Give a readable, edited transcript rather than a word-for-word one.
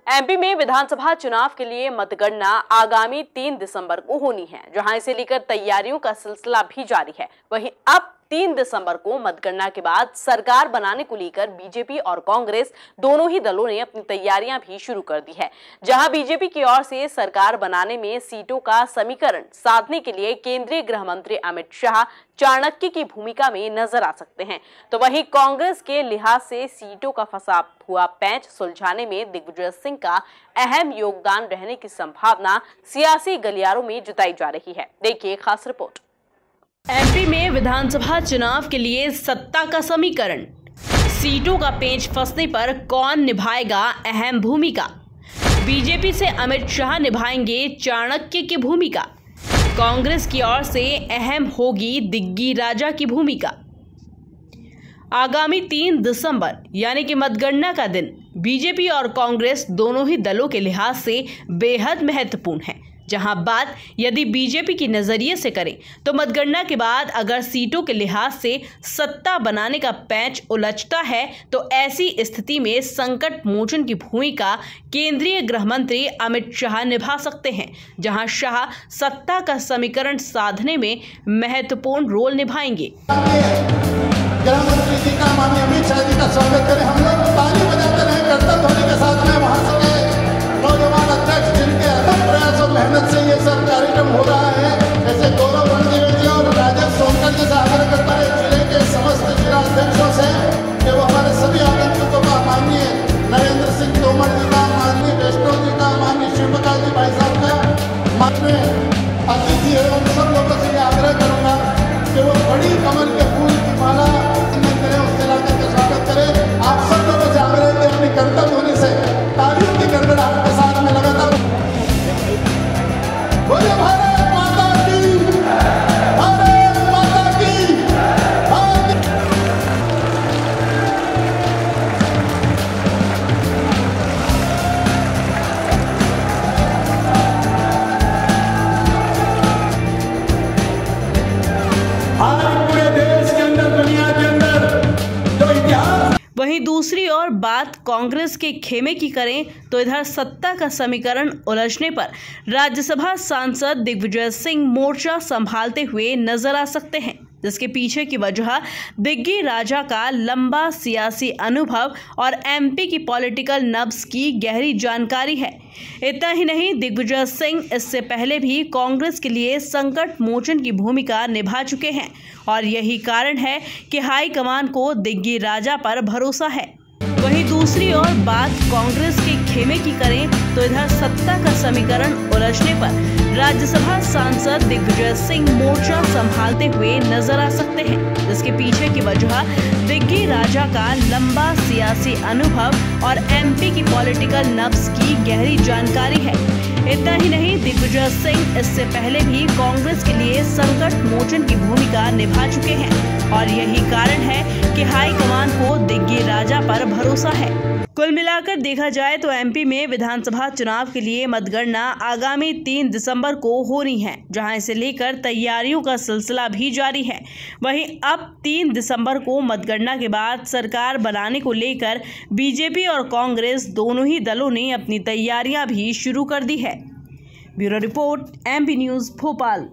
MP में विधानसभा चुनाव के लिए मतगणना आगामी 3 दिसंबर को होनी है, जहां इसे लेकर तैयारियों का सिलसिला भी जारी है। वहीं अब 3 दिसंबर को मतगणना के बाद सरकार बनाने को लेकर बीजेपी और कांग्रेस दोनों ही दलों ने अपनी तैयारियां भी शुरू कर दी है। जहां बीजेपी की ओर से सरकार बनाने में सीटों का समीकरण साधने के लिए केंद्रीय गृह मंत्री अमित शाह चाणक्य की भूमिका में नजर आ सकते हैं, तो वहीं कांग्रेस के लिहाज से सीटों का फंसा हुआ पैंच सुलझाने में दिग्विजय सिंह का अहम योगदान रहने की संभावना सियासी गलियारों में जताई जा रही है। देखिए खास रिपोर्ट। एमपी में विधानसभा चुनाव के लिए सत्ता का समीकरण, सीटों का पेंच फंसने पर कौन निभाएगा अहम भूमिका। बीजेपी से अमित शाह निभाएंगे चाणक्य की भूमिका, कांग्रेस की ओर से अहम होगी दिग्गी राजा की भूमिका। आगामी 3 दिसंबर यानी कि मतगणना का दिन बीजेपी और कांग्रेस दोनों ही दलों के लिहाज से बेहद महत्वपूर्ण है। जहां बात यदि बीजेपी की नजरिए से करें तो मतगणना के बाद अगर सीटों के लिहाज से सत्ता बनाने का पैंच उलझता है तो ऐसी स्थिति में संकट मोचन की भूमिका केंद्रीय गृह मंत्री अमित शाह निभा सकते हैं, जहां शाह सत्ता का समीकरण साधने में महत्वपूर्ण रोल निभाएंगे। गृह मंत्री जी का, माननीय अमित शाह जी का स्वागत करें। हम लोग ताली बजाते रहे, कर्तव्य ध्वनि के साथ में वहां से नौजवान अध्यक्ष जिनके अथक प्रयास और मेहनत से ये सब कार्यक्रम हो रहा है, जैसे गौरव रणदेव जी और राजेश सोनकर जी से आग्रह करता है जिले के समस्त जिलाध्यक्षों से कि वो हमारे सभी आगंतुकों का, माननीय नरेंद्र सिंह तोमर जी का, माननीय वैष्णव जी का, माननीय शिवप्रकाश जी भाई साहब का, माननीय अतिथि है, उन सब लोगों से आग्रह करूंगा कि वो बड़ी कमल के फूल की माला करें, उससे लाकर के स्वागत करें। आप सब लोगों से आग्रह है कि अपनी कर्तव्य होने से तारीफ की गड़बड़ आपके साथ में लगातार। बोले भारत माता की, भारत माता की, आज पूरे देश के अंदर, दुनिया के अंदर जो इतिहास। वहीं दूसरी ओर बात कांग्रेस के खेमे की करें तो इधर सत्ता का समीकरण उलझने पर राज्यसभा सांसद दिग्विजय सिंह मोर्चा संभालते हुए नजर आ सकते हैं, जिसके पीछे की वजह दिग्गी राजा का लंबा सियासी अनुभव और एमपी की पॉलिटिकल नब्ज की गहरी जानकारी है। इतना ही नहीं, दिग्विजय सिंह इससे पहले भी कांग्रेस के लिए संकट मोचन की भूमिका निभा चुके हैं और यही कारण है कि हाईकमान को दिग्गी राजा पर भरोसा है। वहीं दूसरी ओर बात कांग्रेस के खेमे की करें तो इधर सत्ता का समीकरण उलझने पर राज्यसभा सांसद दिग्विजय सिंह मोर्चा संभालते हुए नजर आ सकते हैं, जिसके पीछे की वजह दिग्गी राजा का लंबा सियासी अनुभव और एमपी की पॉलिटिकल नब्ज की गहरी जानकारी है। इतना ही नहीं, दिग्विजय सिंह इससे पहले भी कांग्रेस के लिए संकट मोचन की भूमिका निभा चुके हैं और यही कारण है कि हाईकमान को दिग्गी राजा पर भरोसा है। कुल मिलाकर देखा जाए तो एमपी में विधानसभा चुनाव के लिए मतगणना आगामी 3 दिसंबर को होनी है, जहां इसे लेकर तैयारियों का सिलसिला भी जारी है। वहीं अब 3 दिसंबर को मतगणना के बाद सरकार बनाने को लेकर बीजेपी और कांग्रेस दोनों ही दलों ने अपनी तैयारियां भी शुरू कर दी है। Bureau report, MP news, Bhopal.